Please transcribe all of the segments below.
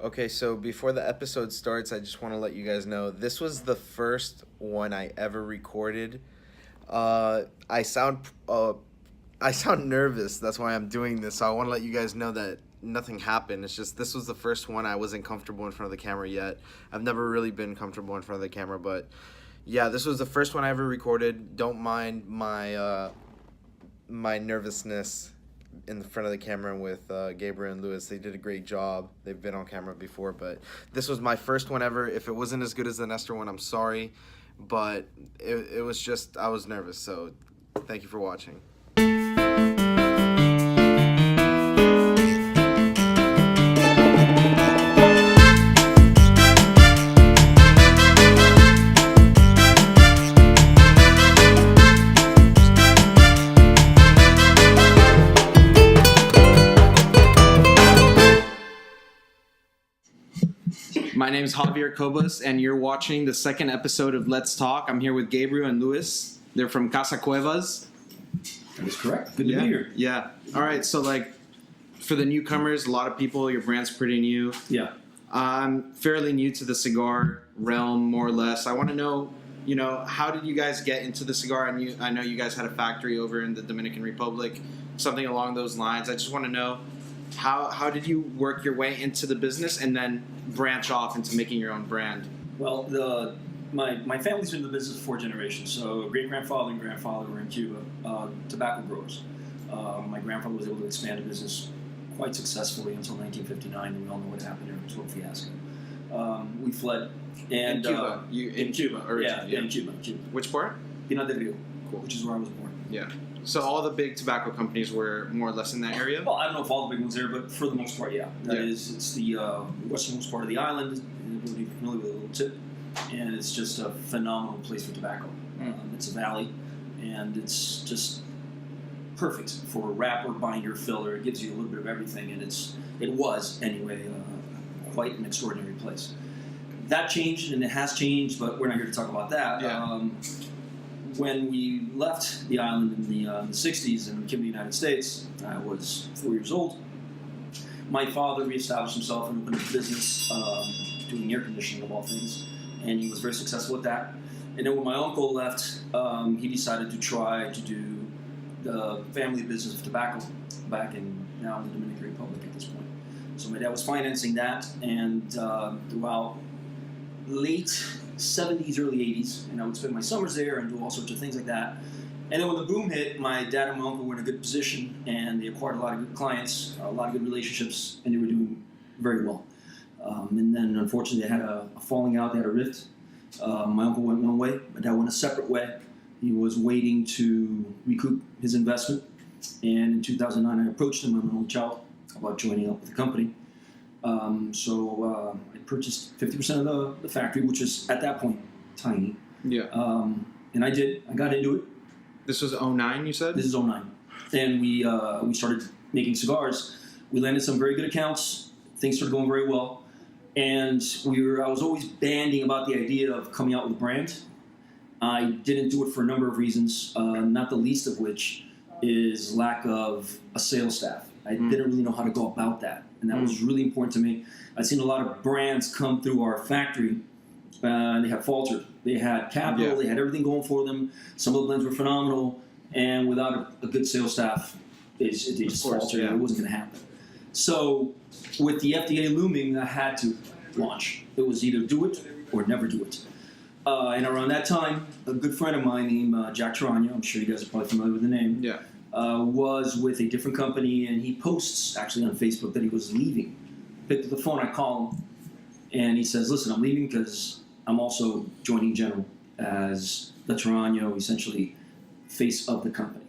Okay, so before the episode starts, I just want to let you guys know this was the first one I ever recorded. Uh, I sound uh, I sound nervous. That's why I'm doing this. So I want to let you guys know that nothing happened. It's just this was the first one I wasn't comfortable in front of the camera yet. I've never really been comfortable in front of the camera, but yeah, this was the first one I ever recorded. Don't mind my nervousness in the front of the camera with Gabriel and Lewis. They did a great job. They've been on camera before, but this was my first one ever. If it wasn't as good as the Nestor one, I'm sorry, but it was just I was nervous. So thank you for watching. My name is Javier Cobas, and you're watching the second episode of Let's Talk. I'm here with Gabriel and Luis. They're from Casa Cuevas. That is correct. Good to be here. Yeah. All right. So, for the newcomers, a lot of people, your brand's pretty new. Yeah. I'm fairly new to the cigar realm, more or less. I want to know, how did you guys get into the cigar? I know you guys had a factory over in the Dominican Republic, something along those lines. I just want to know, how did you work your way into the business and then branch off into making your own brand? Well, my family's been in the business for 4 generations. So great grandfather and grandfather were in Cuba, tobacco growers. My grandfather was able to expand the business quite successfully until 1959, and we all know what happened there. It was a total fiasco. We fled. And, in Cuba? In Cuba originally? Yeah, in Cuba. Which part? Pinar del Rio, Cool. which is where I was born. Yeah. So all the big tobacco companies were more or less in that area? Well, I don't know if all the big ones there, but for the most part, yeah. It's the westernmost part of the island. You'll be familiar with a little tip. And it's just a phenomenal place for tobacco. It's a valley, and it's just perfect for a wrapper, binder, filler. It gives you a little bit of everything, and it was, anyway, quite an extraordinary place. That changed, and it has changed, but we're not here to talk about that. Yeah. When we left the island in the 60s and came to the United States, I was 4 years old. My father reestablished himself and opened a business doing air conditioning of all things, and he was very successful at that. And then when my uncle left, he decided to try to do the family business of tobacco back in the Dominican Republic at this point. So my dad was financing that, and throughout late 70s, early 80s, and I would spend my summers there and do all sorts of things like that. And then when the boom hit, my dad and my uncle were in a good position, and they acquired a lot of good clients, a lot of good relationships, and they were doing very well. And then, unfortunately, they had a falling out, they had a rift. My uncle went one way, my dad went a separate way. He was waiting to recoup his investment, and in 2009, I approached him, I'm an only child, about joining up with the company. So I purchased 50% of the factory, which was at that point tiny. Yeah. And I did. I got into it. This was 09, you said? This is 09. And we started making cigars. We landed some very good accounts. Things started going very well. And I was always banding about the idea of coming out with a brand. I didn't do it for a number of reasons, not the least of which is lack of a sales staff. I didn't really know how to go about that. And that was really important to me. I've seen a lot of brands come through our factory, and they have faltered. They had capital, they had everything going for them. Some of the blends were phenomenal, and without a good sales staff, they just faltered. It wasn't going to happen. So with the FDA looming, I had to launch. It was either do it or never do it. And around that time, a good friend of mine named Jack Tarano, I'm sure you guys are probably familiar with the name, was with a different company, and he posts actually on Facebook that he was leaving. Picked up the phone, I call him, and he says, listen, I'm leaving because I'm also joining General as the Tarano, essentially, face of the company.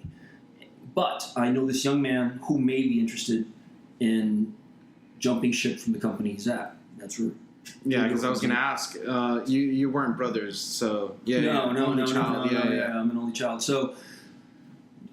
But I know this young man who may be interested in jumping ship from the company he's at. That's right. Yeah, because I was going to ask, you weren't brothers, so No, I'm an only child. So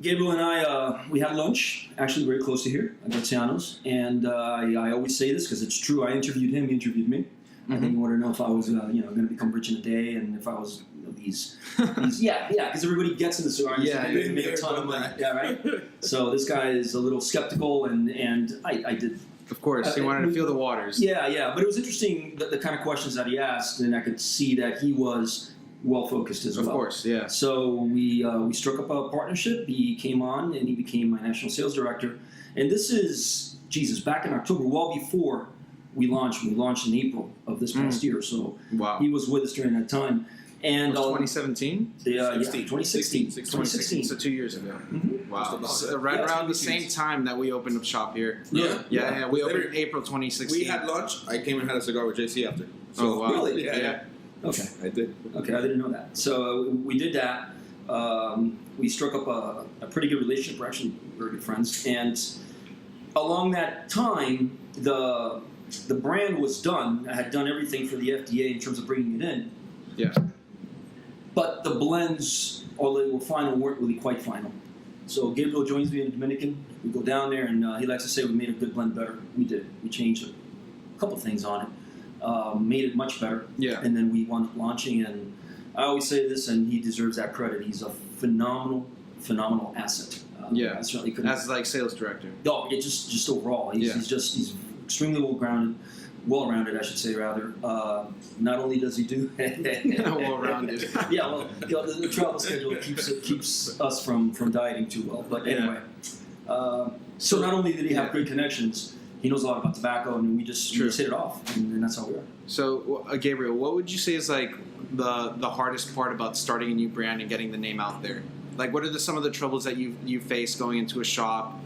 Gabriel and I, we had lunch, actually very close to here, at Graziano's, and I always say this because it's true. I interviewed him, he interviewed me. I think he wanted to know if I was, going to become rich in a day, and if I was these because everybody gets in the cigar industry, they make a ton of money. Yeah, right. So this guy is a little skeptical, and I did Of course, he wanted to feel the waters. Yeah. But it was interesting the kind of questions that he asked, and I could see that he was well focused as well. Of course, yeah. So we struck up a partnership. He came on, and he became my national sales director. And this is back in October, well before we launched. We launched in April of this past year. So Wow. he was with us during that time. And 2017? 2016. 2016. So 2 years ago. Mhm. Wow. Just So right Yeah, around the it's same time that we opened up shop here. Yeah. Yeah. We opened Literally. April 2016. We had lunch. I came and had a cigar with JC after. Oh, wow. Really? Yeah. Okay. I did. Okay, I didn't know that. So we did that. We struck up a pretty good relationship. We're actually very good friends. And along that time, the brand was done. I had done everything for the FDA in terms of bringing it in. Yeah. But the blends, although they were final, weren't really quite final. So Gabriel joins me in Dominican. We go down there, and he likes to say we made a good blend better. We did. We changed a couple things on it, made it much better. Yeah. And then we wound up launching, and I always say this, and he deserves that credit. He's a phenomenal asset. Yeah. I certainly couldn't. As like sales director. Oh, yeah, just overall, he's he's extremely well-rounded, I should say rather. Not only does he do Well-rounded. yeah, well, the travel schedule keeps us from dieting too well. But anyway, so not only did he have great connections, he knows a lot about tobacco, and we just hit it off, and that's how we are. So, Gabriel, what would you say is like the hardest part about starting a new brand and getting the name out there? Like, what are some of the troubles that you face going into a shop?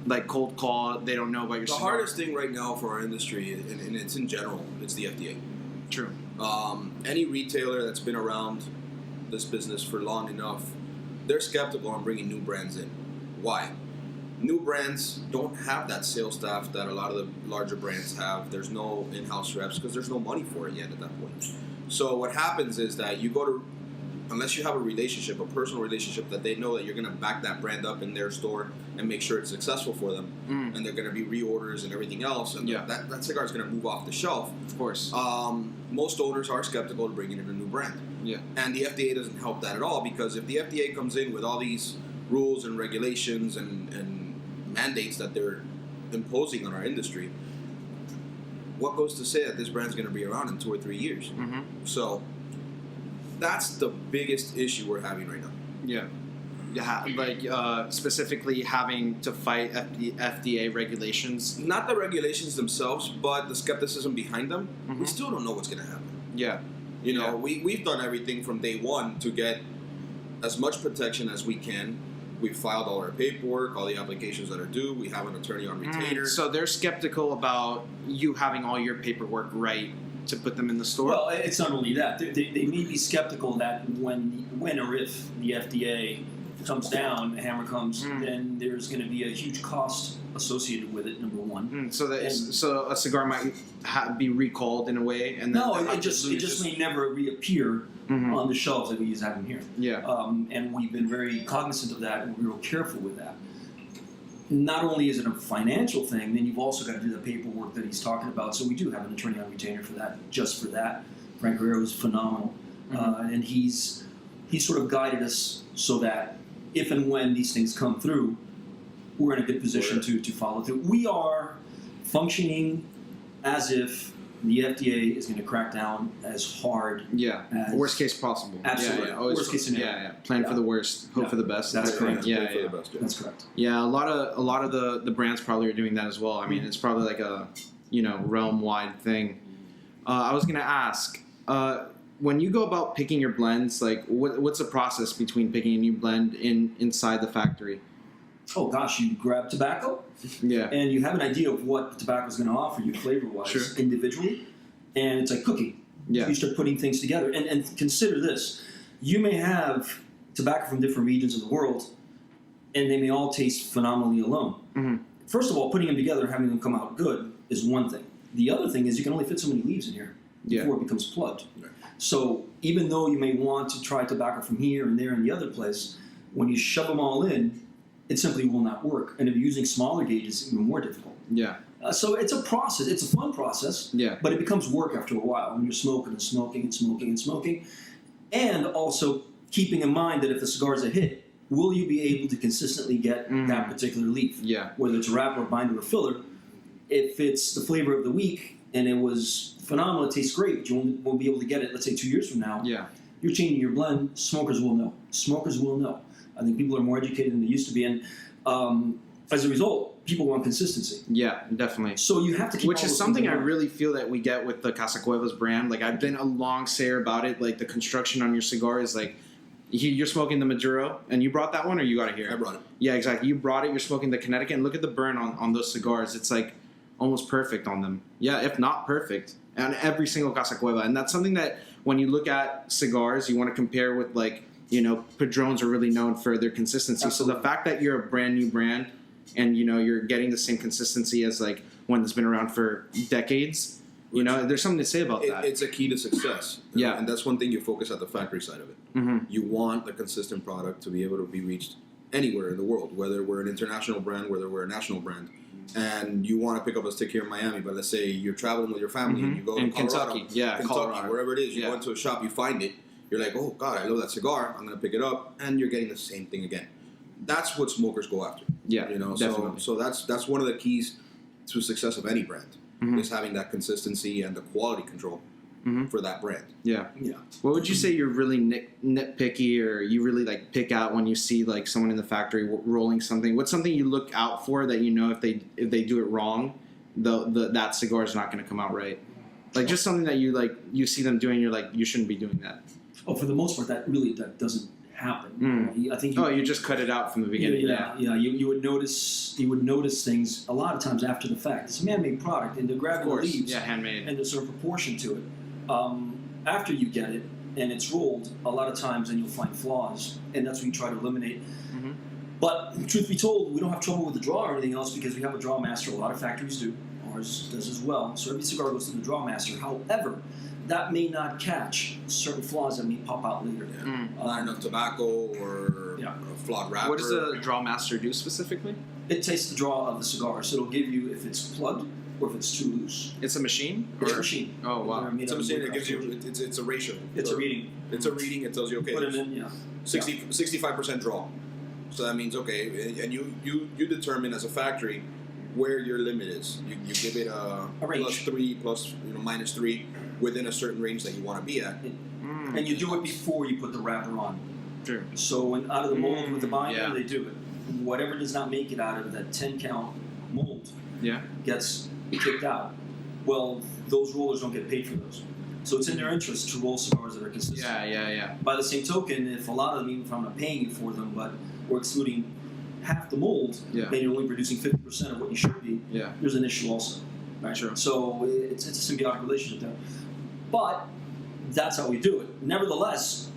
Like cold call, they don't know about your The cigar. hardest thing right now for our industry, and it's in general, it's the FDA. True. Any retailer that's been around this business for long enough, they're skeptical on bringing new brands in. Why? New brands don't have that sales staff that a lot of the larger brands have. There's no in-house reps because there's no money for it yet at that point. So what happens is that you go to, unless you have a relationship, a personal relationship that they know that you're going to back that brand up in their store and make sure it's successful for them, and they're going to be reorders and everything else, and that cigar is going to move off the shelf. Of course. Most owners are skeptical to bringing in a new brand. Yeah. And the FDA doesn't help that at all, because if the FDA comes in with all these rules and regulations and mandates that they're imposing on our industry, what goes to say that this brand's going to be around in 2 or 3 years? Mm-hmm. So that's the biggest issue we're having right now. Yeah. Yeah, like specifically having to fight FDA regulations. Not the regulations themselves, but the skepticism behind them. Mhm. We still don't know what's going to happen. Yeah. You know, we've done everything from day one to get as much protection as we can. We've filed all our paperwork, all the applications that are due. We have an attorney on retainer. So they're skeptical about you having all your paperwork right to put them in the store? Well, it's not only that. They may be skeptical that when or if the FDA comes down, the hammer comes, then there's going to be a huge cost associated with it, number one. So a cigar might be recalled in a way, and then no, it just may never reappear on the shelves that we use have them here. Yeah. And we've been very cognizant of that, and we're real careful with that. Not only is it a financial thing, then you've also got to do the paperwork that he's talking about. So we do have an attorney on retainer for that, just for that. Frank Guerrero is phenomenal, and he's sort of guided us so that if and when these things come through, we're in a good position to follow through. We are functioning as if the FDA is going to crack down as hard. As worst case possible. Absolutely. Always Worst case scenario. Yeah. Plan for the worst, hope for the best. That's correct. Yeah. That's correct. Yeah, a lot of the brands probably are doing that as well. I mean, it's probably like a realm wide thing. I was gonna ask, when you go about picking your blends, like what's the process between picking a new blend inside the factory? Oh gosh, you grab tobacco, and you have an idea of what the tobacco is going to offer you flavor-wise individually, and it's like cooking. Yeah. You start putting things together, and consider this: you may have tobacco from different regions of the world, and they may all taste phenomenally alone. Mm-hmm. First of all, putting them together and having them come out good is one thing. The other thing is you can only fit so many leaves in here before it becomes plugged. Right. So even though you may want to try tobacco from here and there and the other place, when you shove them all in, it simply will not work. And if you're using smaller gauges, it's even more difficult. Yeah. So it's a process. It's a fun process. Yeah. But it becomes work after a while when you're smoking and smoking and smoking and smoking. And also keeping in mind that if the cigar is a hit, will you be able to consistently get that particular leaf? Yeah. Whether it's a wrapper, or binder, or filler, if it's the flavor of the week and it was phenomenal, it tastes great, but you won't be able to get it, let's say 2 years from now, Yeah. you're changing your blend, smokers will know. Smokers will know. I think people are more educated than they used to be, and as a result, people want consistency. Yeah, definitely. So you have to keep Which all is those something things I in mind. really feel that we get with the Casa Cuevas brand. Like, I've been a long sayer about it. Like, the construction on your cigar is like, you're smoking the Maduro, and you brought that one, or you got it here? I brought it. Yeah, exactly. You brought it. You're smoking the Connecticut, and look at the burn on those cigars. It's like almost perfect on them. Yeah, if not perfect, on every single Casa Cueva. And that's something that when you look at cigars, you want to compare with, like, you know, Padrones are really known for their consistency. Absolutely. So the fact that you're a brand new brand and, you know, you're getting the same consistency as like one that's been around for decades, you know, there's something to say about that. It's a key to success. Yeah. And that's one thing you focus at the factory side of it. Mm-hmm. You want a consistent product to be able to be reached anywhere in the world, whether we're an international brand, whether we're a national brand. And you want to pick up a stick here in Miami, but let's say you're traveling with your family and you go In to Colorado, Kentucky. Yeah, Kentucky, Colorado. wherever it is, you Yeah. go into a shop, you find it, you're like, oh God, I love that cigar, I'm going to pick it up, and you're getting the same thing again. That's what smokers go after. Yeah, You know, definitely. so that's one of the keys to success of any brand, Mhm. is having that consistency and the quality control Mhm. for that brand. Yeah. Yeah. What would you say you're really nitpicky, or you really like pick out when you see like someone in the factory rolling something? What's something you look out for that you know if they do it wrong, that cigar is not going to come out right? Like just something that you see them doing, you're like, you shouldn't be doing that. Oh, for the most part, that doesn't happen. I think You just cut it out from the beginning. Yeah. You would notice things a lot of times after the fact. It's a man-made product, and they're Of grabbing the course. leaves, Yeah, handmade. and there's a proportion to it. After you get it and it's rolled, a lot of times then you'll find flaws, and that's what you try to eliminate. Mhm. But truth be told, we don't have trouble with the draw or anything else because we have a draw master. A lot of factories do. Ours does as well. So every cigar goes to the draw master. However, that may not catch certain flaws that may pop out later. Not enough tobacco or Yeah. a flawed wrapper. What does the draw master do specifically? It tastes the draw of the cigar, so it'll give you if it's plugged or if it's too loose. It's a machine. It's Or- a machine. Oh wow. They're made It's a out of machine wood that gives cross you, it's a ratio. It's a reading. It's a reading, it tells you, okay, Put them in, yeah. 65% draw. So that means, okay, and you determine as a factory where your limit is. You give it a range. +3, -3 within a certain range that you want to be at. Mm. And you do it before you put the wrapper on. Sure. So when out of the mold with the binder, yeah. they do it. Whatever does not make it out of that 10 count mold Yeah. gets kicked out. Well, those rollers don't get paid for those. So it's in their interest to roll cigars that are consistent. Yeah. By the same token, if a lot of them, even if I'm not paying you for them, but we're excluding half the mold, Yeah. and you're only producing 50% of what you should be, Yeah. there's an issue also. Right? Sure. So it's a symbiotic relationship there. But that's how we do it. Nevertheless,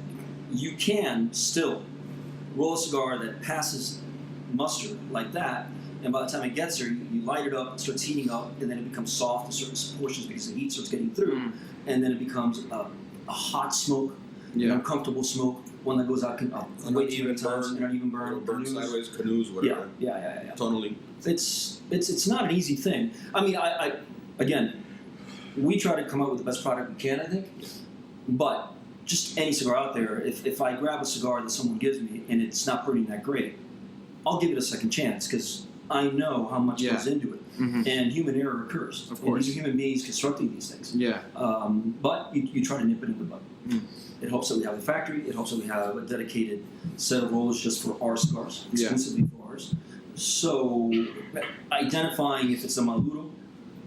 you can still roll a cigar that passes muster like that, and by the time it gets there, you light it up, it starts heating up, and then it becomes soft in certain portions because the heat starts getting through, Mm. and then it becomes a hot smoke, an Yeah. uncomfortable smoke, one that goes out way too many Uneven times, burn, an uneven burn, burn canoes. sideways, canoes, whatever. Yeah. Tonally. It's not an easy thing. I mean, I again, we try to come up with the best product we can, I think. But just any cigar out there, if I grab a cigar that someone gives me and it's not burning that great, I'll give it a second chance because I know how much Yeah. goes into it, Mhm. and human error occurs. Of And course. these are human beings constructing these things. Yeah. But you try to nip it in the bud. Mm. It helps that we have a factory. It helps that we have a dedicated set of rollers just for our cigars, Yeah. exclusively for ours. So identifying if it's the Maduro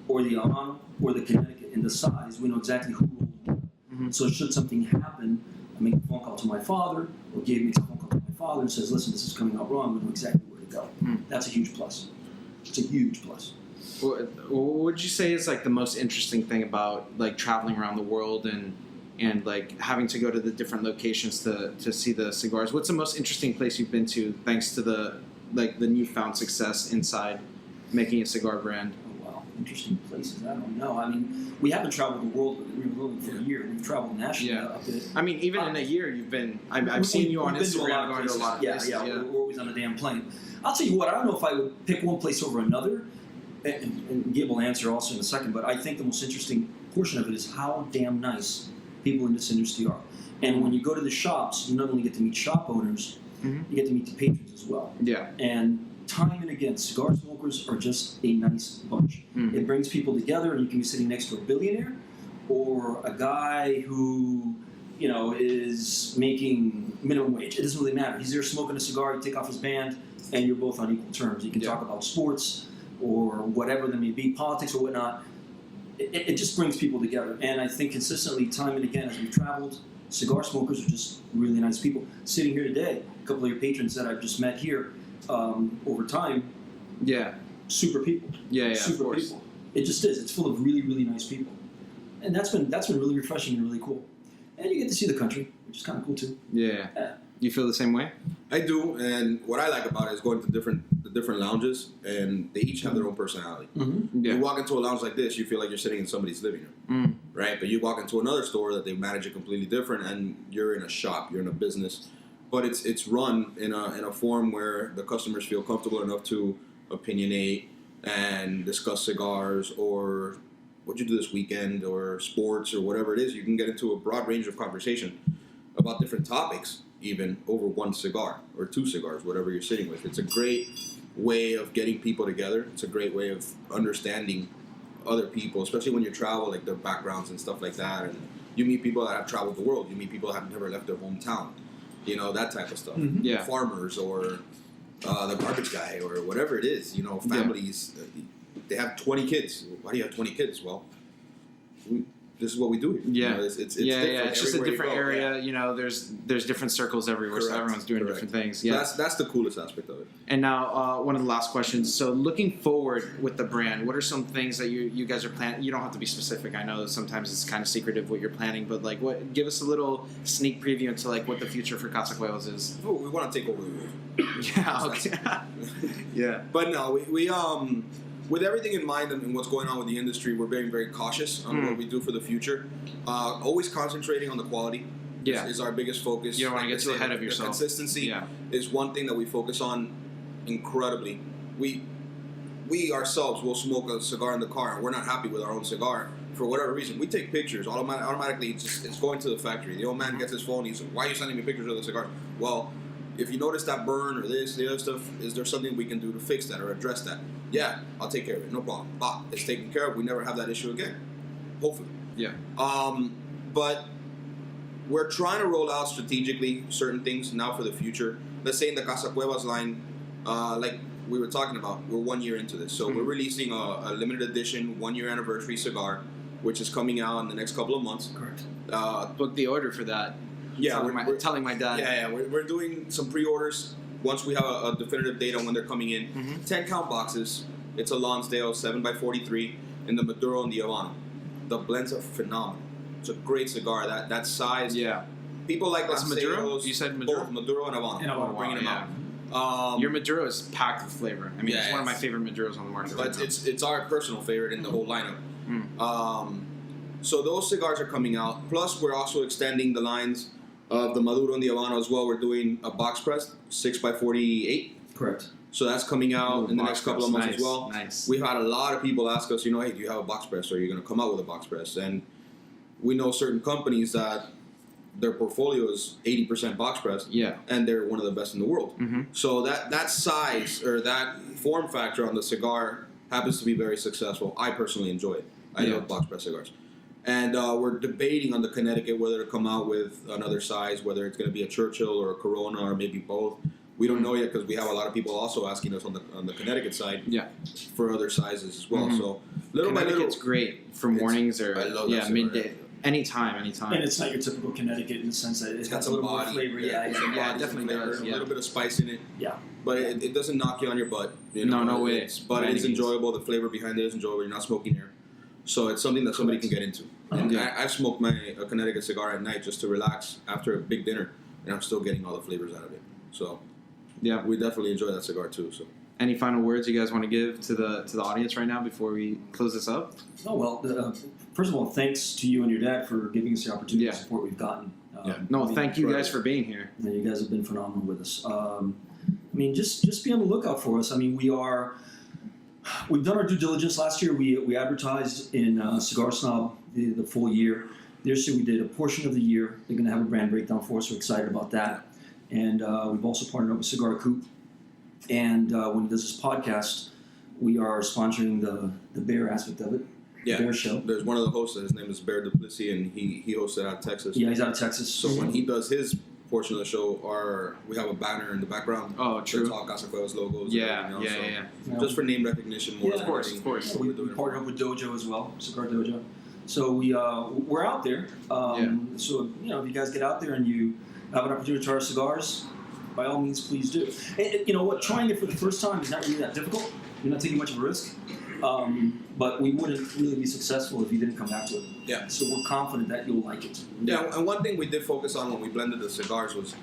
or the Habano or the Connecticut in the size, we know exactly who rolled what. Mhm. So should something happen, I make a phone call to my father, or Gabe makes a phone call to my father and says, listen, this is coming out wrong, we know exactly where to go. Mm. That's a huge plus. It's a huge plus. What would you say is like the most interesting thing about like traveling around the world and like having to go to the different locations to see the cigars? What's the most interesting place you've been to thanks to the newfound success inside making a cigar brand? Oh, wow, interesting places. I don't know. I mean, we haven't traveled the world. We were rolling for a year. We've traveled nationally. Yeah. Up to, I mean, even in a year, you've been. I've seen you on we've been to a lot Instagram of going to a places. lot of places. Yeah. We're always on a damn plane. I'll tell you what. I don't know if I would pick one place over another, and Gabe will answer also in a second. But I think the most interesting portion of it is how damn nice people in this industry are. And when you go to the shops, you not only get to meet shop owners, Mhm. you get to meet the patrons as well. Yeah. And time and again, cigar smokers are just a nice bunch. Mm. It brings people together, and you can be sitting next to a billionaire or a guy who, you know, is making minimum wage. It doesn't really matter. He's there smoking a cigar, you take off his band, and you're both on equal terms. You can talk about sports or whatever there may be, politics or whatnot. It just brings people together. And I think consistently, time and again, as we've traveled, cigar smokers are just really nice people. Sitting here today, a couple of your patrons that I've just met here over time, Yeah. super people. Yeah. Super of course. people. It just is. It's full of really, really nice people. And that's been really refreshing and really cool. And you get to see the country, which is kind of cool too. Yeah. Yeah. You feel the same way? I do, and what I like about it is going to the different lounges, and they each have their own personality. Mm-hmm. Yeah. You walk into a lounge like this, you feel like you're sitting in somebody's living room, Mm. right? But you walk into another store that they manage it completely different, and you're in a shop, you're in a business, but it's run in a form where the customers feel comfortable enough to opinionate and discuss cigars or what you do this weekend or sports or whatever it is. You can get into a broad range of conversation about different topics, even over one cigar or two cigars, whatever you're sitting with. It's a great way of getting people together. It's a great way of understanding other people, especially when you travel, like their backgrounds and stuff like that. And you meet people that have traveled the world. You meet people that have never left their hometown. You know, that type of stuff. Mhm. Yeah. Farmers or the garbage guy or whatever it is. You know, families. They have 20 kids. Why do you have 20 kids? Well, this is what we do here. Yeah. You know, it's Yeah. different It's just a everywhere you different go. area. Yeah. You know, there's different circles everywhere, so Correct. everyone's doing Correct. different things. So Yeah. that's the coolest aspect of it. And now, one of the last questions. So, looking forward with the brand, what are some things that you guys are planning? You don't have to be specific. I know sometimes it's kind of secretive what you're planning, but like, what? Give us a little sneak preview into like what the future for Casa Cuevas is. Oh, we want to take over the world. Yeah. Okay. Yeah. But no, we with everything in mind and what's going on with the industry, we're being very cautious on what we do for the future. Always concentrating on the quality. Yeah. Is our biggest focus. You don't want to Like get I too said, ahead of the yourself. Consistency Yeah. is one thing that we focus on incredibly. We ourselves will smoke a cigar in the car, and we're not happy with our own cigar for whatever reason. We take pictures automatically. It's going to the factory. The old man gets his phone. He's like, "Why are you sending me pictures of the cigar?" Well, if you notice that burn or this, the other stuff, is there something we can do to fix that or address that? Yeah, I'll take care of it. No problem. It's taken care of. We never have that issue again. Hopefully. Yeah. But we're trying to roll out strategically certain things now for the future. Let's say in the Casa Cuevas line, like we were talking about, we're 1 year into this. So we're releasing a limited edition 1 year anniversary cigar, which is coming out in the next couple of months. Correct. Book the order for that. Yeah, telling my dad. we're doing some pre-orders once we have a definitive date on when they're coming in. Mhm. 10 count boxes. It's a Lonsdale 7x43 in the Maduro and the Habano. The blends are phenomenal. It's a great cigar. That size. Yeah. People like That's Maduro? Lanceros, You said Maduro? Both Maduro and Habano. And Habano, We're bringing them yeah. out. Your Maduro is packed with flavor. I mean, Yeah, it's one of my it's- favorite Maduros on the market. But right now. it's our personal favorite in the whole lineup. Mm. So those cigars are coming out. Plus, we're also extending the lines of the Maduro and the Habano as well. We're doing a box press 6x48. Correct. So that's coming out in the Box next couple of press. months as well. Nice. We've had a lot of people ask us, hey, do you have a box press? Or are you going to come out with a box press? And we know certain companies that their portfolio is 80% box press, Yeah. and they're one of the best in the world. Mm-hmm. So that size or that form factor on the cigar happens to be very successful. I personally enjoy it. I Yeah. love box press cigars. And we're debating on the Connecticut whether to come out with another size, whether it's going to be a Churchill or a Corona or maybe both. We don't know yet because we have a lot of people also asking us on the Connecticut side Yeah. for other sizes as well. Mhm. So little by little, Connecticut's great for mornings or I love that cigar. midday, anytime. And it's not your typical Connecticut in the sense that it's got a some little more body. flavor. Yeah, Yeah, some yeah, body, it definitely some flavor, does, A yeah. little bit of spice in it. Yeah. But it doesn't knock you on your butt. You know? No way. But By any it's means. enjoyable. The flavor behind it is enjoyable. You're not smoking air. So it's something that somebody can get into. And Yeah. I've smoked a Connecticut cigar at night just to relax after a big dinner, and I'm still getting all the flavors out of it. So Yeah. we definitely enjoy that cigar too. So Any final words you guys want to give to the audience right now before we close this up? Oh, well, first of all, thanks to you and your dad for giving us the opportunity Yeah. and support we've gotten. No, I mean, thank you guys for being here. And you guys have been phenomenal with us. I mean, just be on the lookout for us. I mean, we've done our due diligence last year. We advertised in Cigar Snob the full year. This year we did a portion of the year. They're going to have a brand breakdown for us. We're excited about that. And we've also partnered up with Cigar Coop. And when he does his podcast, we are sponsoring the bear aspect of it. Yeah, Bear show. There's one of the hosts. His name is Bear Duplessis, and he hosts it out of Texas. Yeah, he's out of Texas. So when he does his portion of the show, we have a banner in the background. Oh, true. It's all Casa Cuevas logos. Yeah, and everything else, yeah. Yeah. Just for name recognition, more. Yeah, than of course, anything. of course. We, We're doing we it partner for up with Dojo as well, Cigar Dojo. So we're out there. So if you guys get out there and you have an opportunity to try our cigars, by all means, please do. And you know what? Trying it for the first time is not really that difficult. You're not taking much of a risk. But we wouldn't really be successful if you didn't come back to it. Yeah. So we're confident that you'll like it. Yeah, and one thing we did focus on when we blended the cigars was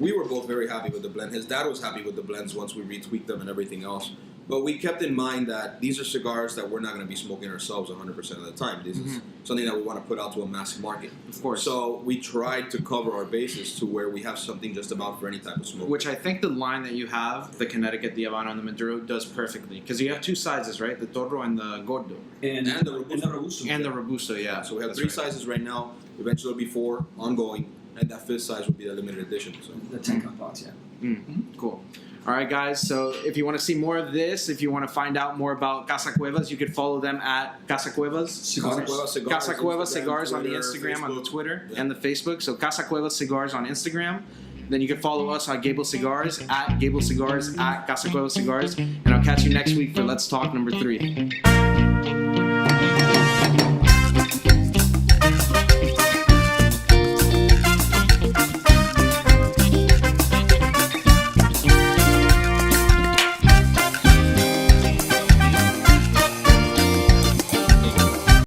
we were both very happy with the blend. His dad was happy with the blends once we retweaked them and everything else. But we kept in mind that these are cigars that we're not going to be smoking ourselves 100% of the time. This is something that we want to put out to a mass market. Of course. So we tried to cover our bases to where we have something just about for any type of smoke. Which I think the line that you have, the Connecticut, the Habano, and the Maduro, does perfectly. Because you have two sizes, right? The Toro and the Gordo. And And the Robusto. And the Robusto. And the Robusto, yeah. So we have That's three right. sizes right now. Eventually there'll be 4 ongoing. And that 5th size will be the limited edition. So The 10-count box, yeah. Cool. All right, guys. So if you want to see more of this, if you want to find out more about Casa Cuevas, you could follow them at Casa Cuevas. Cigars. Casa Cuevas Instagram, Cigars on the Twitter, Instagram, on the Facebook. Twitter, Yeah. and the Facebook. So Casa Cuevas Cigars on Instagram. Then you can follow us on Gable Cigars, at Gable Cigars, at Casa Cuevas Cigars. And I'll catch you next week for Let's Talk number 3.